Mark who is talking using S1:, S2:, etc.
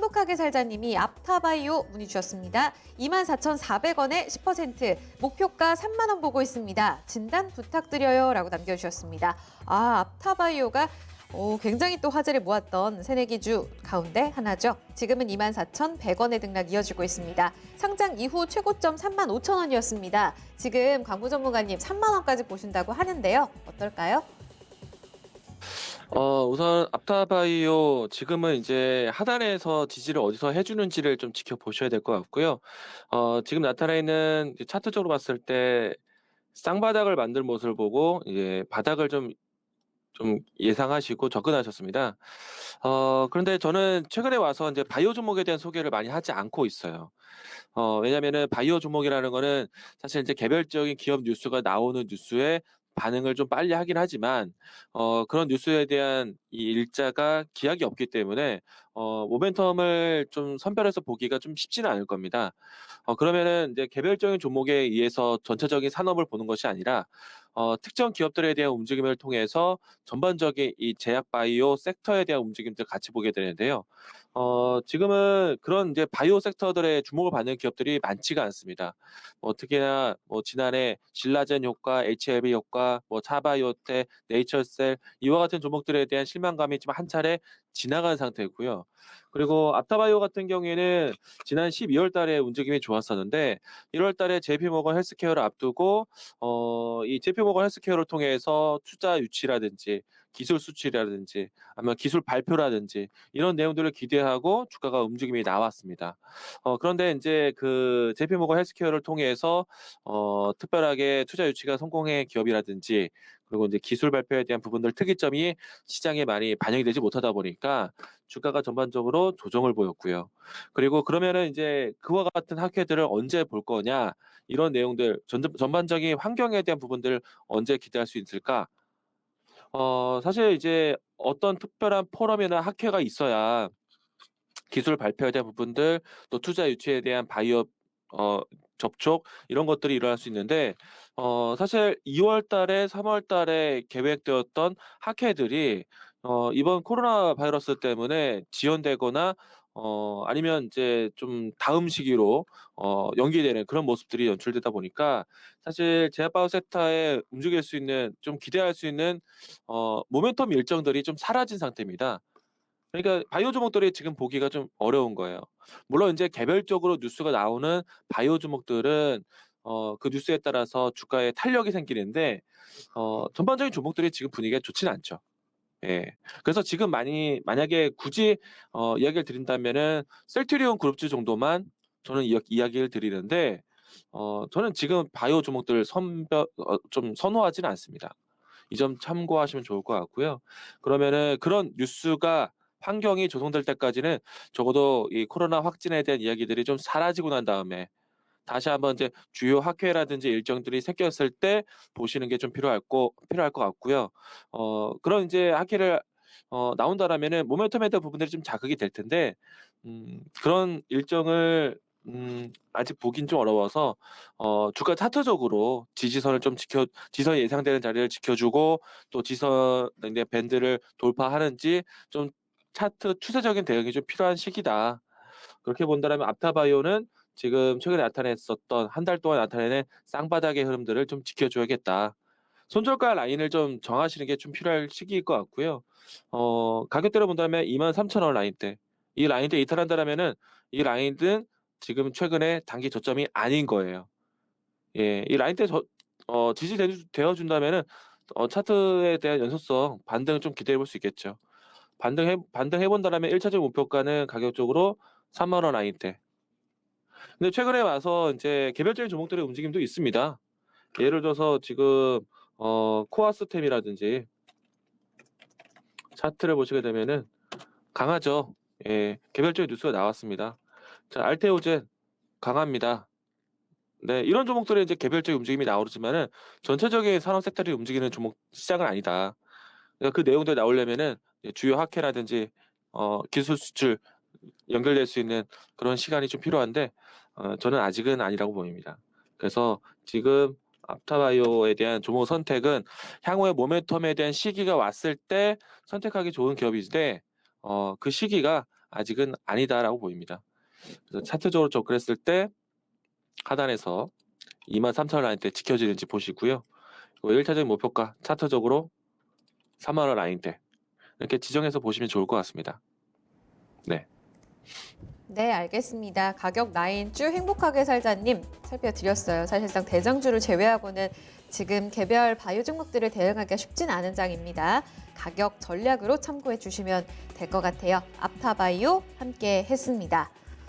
S1: 행복하게 살자님이 aptabaio 문의 주셨습니다. 24,400원에 10%, 목표가 3만 원 보고 있습니다. 진단 부탁드려요 라고 남겨주셨습니다. aptabaio가 굉장히 또 화제를 모았던 새내기주 가운데 하나죠. 지금은 24,100원의 등락 이어지고 있습니다. 상장 이후 최고점 35,000원이었습니다. 지금 광고 전문가님 3만 원까지 보신다고 하는데요. 어떨까요?
S2: 우선 aptabaio 지금은 이제 하단에서 지지를 어디서 해주는지를 좀 지켜보셔야 될 것 같고요. 지금 나타나 있는 차트적으로 봤을 때 쌍바닥을 만들 모습을 보고 이제 바닥을 좀 예상하시고 접근하셨습니다. 그런데 저는 최근에 와서 이제 바이오 종목에 대한 소개를 많이 하지 않고 있어요. 왜냐면은 바이오 종목이라는 거는 사실 이제 개별적인 기업 뉴스가 나오는 뉴스에 반응을 좀 빨리 하긴 하지만 그런 뉴스에 대한 이 일자가 기약이 없기 때문에 모멘텀을 좀 선별해서 보기가 좀 쉽지는 않을 겁니다. 그러면은 이제 개별적인 종목에 의해서 전체적인 산업을 보는 것이 아니라 특정 기업들에 대한 움직임을 통해서 전반적인 이 제약 바이오 섹터에 대한 움직임들 같이 보게 되는데요. 지금은 그런 이제 바이오 섹터들의 주목을 받는 기업들이 많지가 않습니다. 특히나 지난해 신라젠 효과, HLB 효과, 차바이오테, 네이처셀 이와 같은 종목들에 대한 실망감이 지금 한 차례 지나간 상태고요. 그리고 aptabaio 같은 경우에는 지난 12월 달에 움직임이 좋았었는데 1월 달에 JP모건 헬스케어를 앞두고 이 JP모건 헬스케어를 통해서 투자 유치라든지 기술 수출이라든지 아니면 기술 발표라든지 이런 내용들을 기대하고 주가가 움직임이 나왔습니다. 그런데 이제 그 JP모건 헬스케어를 통해서 특별하게 투자 유치가 성공한 기업이라든지 그리고 이제 기술 발표에 대한 부분들 특이점이 시장에 많이 반영이 되지 못하다 보니까 주가가 전반적으로 조정을 보였고요. 그리고 그러면은 이제 그와 같은 학회들을 언제 볼 거냐 이런 내용들 전반적인 환경에 대한 부분들을 언제 기대할 수 있을까? 사실 이제 어떤 특별한 포럼이나 학회가 있어야 기술 발표에 대한 부분들 또 투자 유치에 대한 바이오 어 접촉 이런 것들이 일어날 수 있는데 사실 2월 달에 3월 달에 계획되었던 학회들이 이번 코로나 바이러스 때문에 지연되거나 아니면 이제 좀 다음 시기로 연기되는 그런 모습들이 연출되다 보니까 사실 제약바이오 섹터에 움직일 수 있는 좀 기대할 수 있는 모멘텀 일정들이 좀 사라진 상태입니다. 그러니까 바이오 종목들이 지금 보기가 좀 어려운 거예요. 물론 인제 개별적으로 뉴스가 나오는 바이오 종목들은 그 뉴스에 따라서 주가에 탄력이 생기는데 전반적인 종목들이 지금 분위기가 좋지는 않죠. 예. 그래서 지금 만약에 굳이 이야기를 드린다면은 셀트리온 그룹주 정도만 저는 이야기를 드리는데 저는 지금 바이오 종목들을 좀 선호하지는 않습니다. 이 점 참고하시면 좋을 것 같고요. 그러면은 그런 뉴스가 환경이 조성될 때까지는 적어도 이 코로나 확진에 대한 이야기들이 좀 사라지고 난 다음에 다시 한번 이제 주요 학회라든지 일정들이 생겼을 때 보시는 게 좀 필요할 것 같고요. 그런 이제 학회를 나온다라면은 모멘텀에 대한 부분들이 좀 자극이 될 텐데 그런 일정을 아직 보긴 좀 어려워서 주가 차트적으로 지지선이 예상되는 자리를 지켜주고 또 지지선의 밴드를 돌파하는지 좀 차트 추세적인 대응이 좀 필요한 시기다. 그렇게 본다라면 aptabaio는 지금 최근에 나타냈었던 한 달 동안 나타내는 쌍바닥의 흐름들을 좀 지켜줘야겠다. 손절가 라인을 좀 정하시는 게 좀 필요할 시기일 것 같고요. 가격대로 본다면 23,000원 라인대. 이 라인대 이탈한다라면은 이 라인은 지금 최근에 단기 저점이 아닌 거예요. 예. 이 라인대 되어 준다면은 차트에 대한 연속성 반등을 좀 기대해 볼 수 있겠죠. 반등해 본다라면 1차적 목표가는 가격적으로 3만 원 라인대. 근데 최근에 와서 인제 개별적인 종목들의 움직임도 있습니다. 예를 들어서 지금 코아스템이라든지 차트를 보시게 되면은 강하죠. 예. 개별적인 뉴스가 나왔습니다. 자, 알테오젠 강합니다. 네. 이런 종목들의 이제 개별적인 움직임이 나오지만은 전체적인 산업 섹터를 움직이는 종목 시장은 아니다. 그러니까 그 내용들 나오려면은 주요 학회라든지 기술 수출 연결될 수 있는 그런 시간이 좀 필요한데 저는 아직은 아니라고 보입니다. 그래서 지금 aptabaio에 대한 종목 선택은 향후에 모멘텀에 대한 시기가 왔을 때 선택하기 좋은 기업인데 그 시기가 아직은 아니다라고 보입니다. 그래서 차트적으로 접근했을 때 하단에서 23,000원 라인대 지켜지는지 보시고요. 1차적인 목표가 차트적으로 3만 원 라인대 이렇게 지정해서 보시면 좋을 것 같습니다. 네.
S1: 네, 알겠습니다. 가격 라인 쭉 행복하게 살자님 살펴드렸어요. 사실상 대장주를 제외하고는 지금 개별 바이오 종목들을 대응하기가 쉽진 않은 장입니다. 가격 전략으로 참고해 주시면 될 것 같아요. 앞타바이오 함께 했습니다.